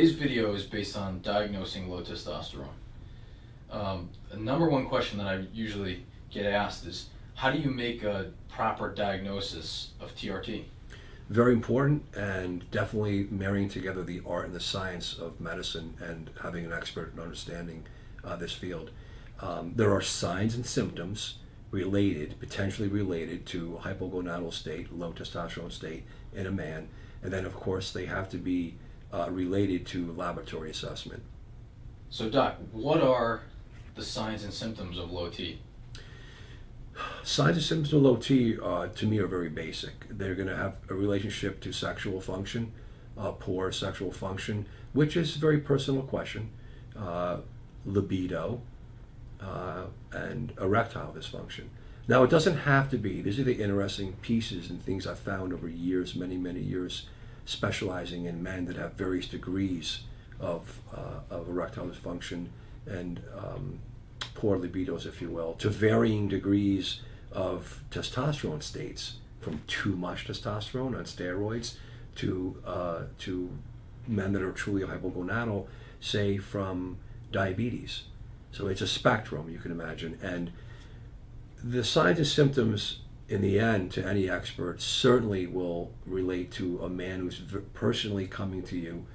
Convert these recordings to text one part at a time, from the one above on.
Today's video is based on diagnosing low testosterone. The number one question that I usually get asked is, how do you make a proper diagnosis of TRT? Very important, and definitely marrying together the art and the science of medicine and having an expert in understanding this field. There are signs and symptoms potentially related to hypogonadal state, low testosterone state in a man, and then of course they have to be related to laboratory assessment. So Doc, what are the signs and symptoms of low T? Signs and symptoms of low T, to me, are very basic. They're going to have a relationship to sexual function, poor sexual function, which is a very personal question, libido, and erectile dysfunction. Now, it doesn't have to be. These are the interesting pieces and things I've found over years, many, many years, specializing in men that have various degrees of erectile dysfunction and poor libidos, if you will, to varying degrees of testosterone states, from too much testosterone on steroids to men that are truly hypogonadal, say from diabetes. So it's a spectrum, you can imagine. And the signs and symptoms, in the end, to any expert, certainly will relate to a man who's personally coming to you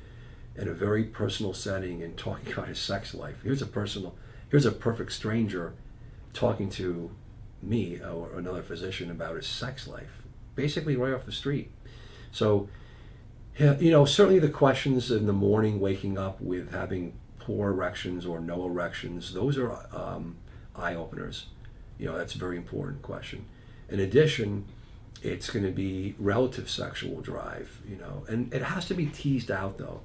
in a very personal setting and talking about his sex life. Here's a perfect stranger talking to me or another physician about his sex life, basically right off the street. So, certainly the questions in the morning, waking up with having poor erections or no erections, those are eye openers. That's a very important question. In addition, it's going to be relative sexual drive, and it has to be teased out, though,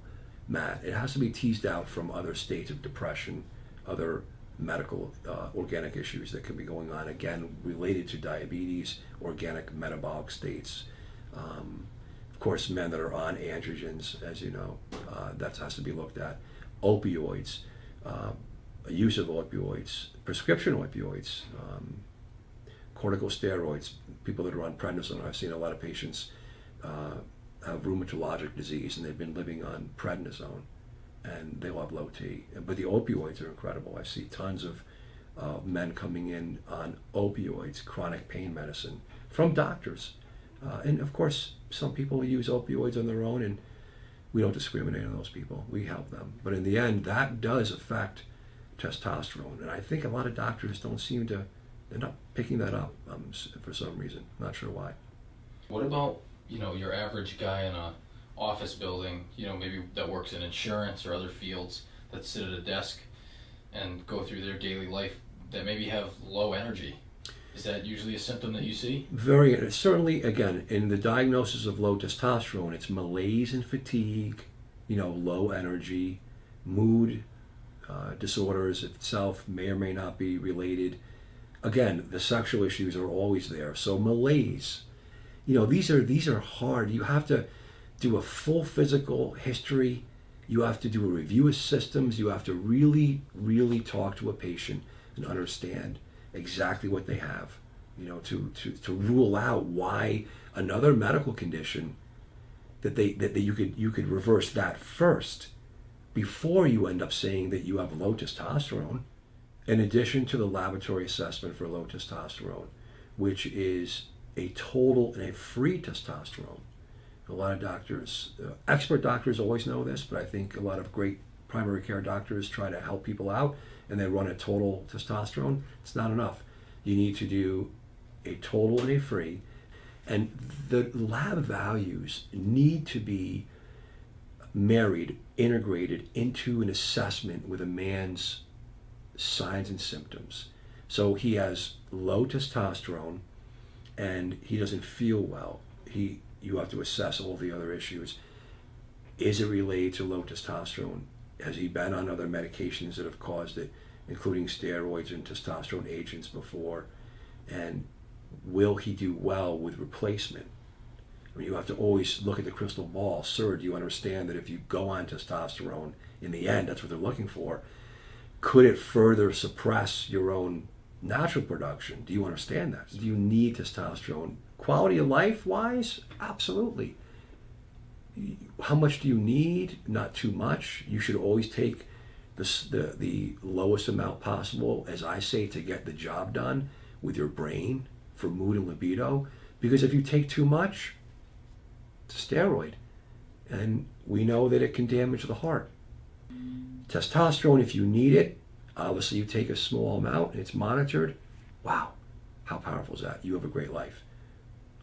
Matt. It has to be teased out from other states of depression, other medical organic issues that could be going on, again, related to diabetes, organic metabolic states. Of course, men that are on androgens, as you know, that has to be looked at. Opioids, use of opioids, prescription opioids, corticosteroids, people that are on prednisone. I've seen a lot of patients have rheumatologic disease and they've been living on prednisone and they will have low T. But the opioids are incredible. I see tons of men coming in on opioids, chronic pain medicine, from doctors. And of course, some people use opioids on their own, and we don't discriminate on those people. We help them. But in the end, that does affect testosterone. And I think a lot of doctors they're not picking that up for some reason. Not sure why. What about, your average guy in a office building, maybe that works in insurance or other fields, that sit at a desk and go through their daily life, that maybe have low energy? Is that usually a symptom that you see? Certainly, again, in the diagnosis of low testosterone, it's malaise and fatigue, low energy, mood disorders itself may or may not be related. Again, the sexual issues are always there. So malaise, these are hard. You have to do a full physical history. You have to do a review of systems. You have to really, really talk to a patient and understand exactly what they have, to rule out why another medical condition that you could reverse that first before you end up saying that you have low testosterone, in addition to the laboratory assessment for low testosterone, which is a total and a free testosterone. A lot of doctors, expert doctors always know this, but I think a lot of great primary care doctors try to help people out and they run a total testosterone. It's not enough. You need to do a total and a free, and the lab values need to be married, integrated into an assessment with a man's signs and symptoms. So he has low testosterone and he doesn't feel well. You have to assess all the other issues. Is it related to low testosterone? Has he been on other medications that have caused it, including steroids and testosterone agents before? And will he do well with replacement? I mean, you have to always look at the crystal ball. Sir, do you understand that if you go on testosterone, in the end, that's what they're looking for, could it further suppress your own natural production? Do you understand that? Do you need testosterone? Quality of life wise, absolutely. how much do you need? Not too much. You should always take the lowest amount possible, as I say, to get the job done with your brain for mood and libido. Because if you take too much, it's a steroid. And we know that it can damage the heart. Testosterone, if you need it, obviously you take a small amount and it's monitored. Wow, how powerful is that? You have a great life.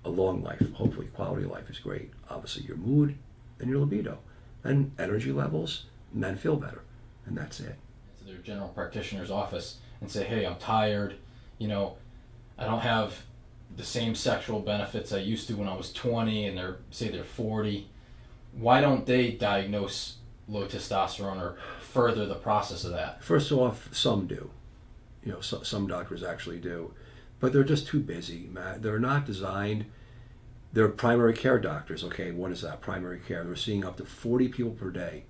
A long life, hopefully quality of life is great. Obviously your mood and your libido and energy levels, men feel better, and that's it. To their general practitioner's office and say, hey, I'm tired, I don't have the same sexual benefits I used to when I was 20, and they're 40. Why don't they diagnose low testosterone or further the process of that? First off, some do. Some doctors actually do. But they're just too busy, Matt. They're not designed. They're primary care doctors. Okay, what is that? Primary care. They're seeing up to 40 people per day.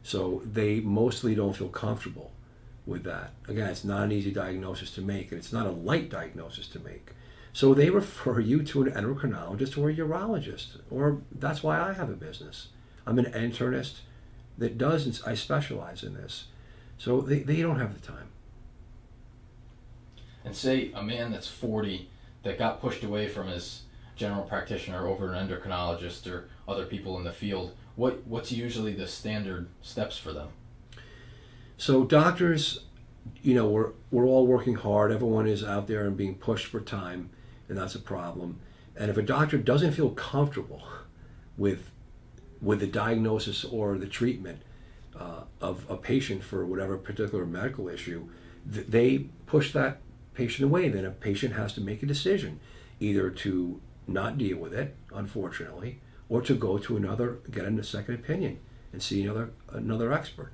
So they mostly don't feel comfortable with that. Again, it's not an easy diagnosis to make, and it's not a light diagnosis to make. So they refer you to an endocrinologist or a urologist, or that's why I have a business. I'm an internist that does, I specialize in this. So they don't have the time. And say a man that's 40 that got pushed away from his general practitioner over an endocrinologist or other people in the field, what's usually the standard steps for them? So doctors, we're all working hard. Everyone is out there and being pushed for time, and that's a problem. And if a doctor doesn't feel comfortable with the diagnosis or the treatment of a patient for whatever particular medical issue, they push that patient away. Then a patient has to make a decision, either to not deal with it, unfortunately, or to go to get a second opinion and see another expert.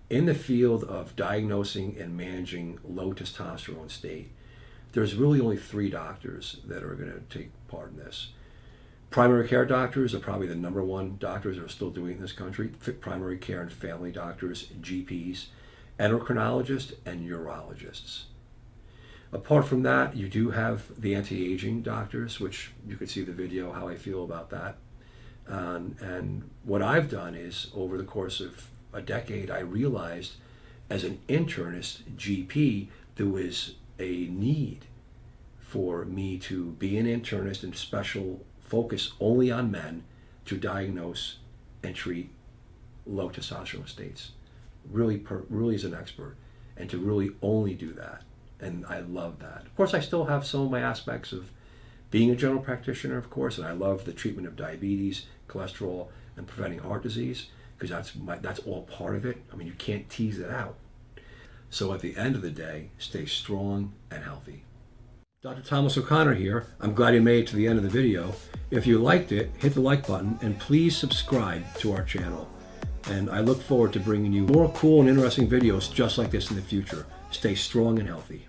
In the field of diagnosing and managing low testosterone state, there's really only 3 doctors that are going to take part in this. Primary care doctors are probably the number one doctors that are still doing it in this country. Primary care and family doctors, GPs, endocrinologists, and urologists. Apart from that, you do have the anti-aging doctors, which you could see the video how I feel about that. And what I've done is, over the course of a decade, I realized as an internist GP, there was a need for me to be an internist and special focus only on men to diagnose and treat low testosterone states. Really as an expert, and to really only do that. And I love that. Of course, I still have some of my aspects of being a general practitioner, of course, and I love the treatment of diabetes, cholesterol, and preventing heart disease, because that's all part of it. I mean, you can't tease it out. So at the end of the day, stay strong and healthy. Dr. Thomas O'Connor here. I'm glad you made it to the end of the video. If you liked it, hit the like button and please subscribe to our channel. And I look forward to bringing you more cool and interesting videos just like this in the future. Stay strong and healthy.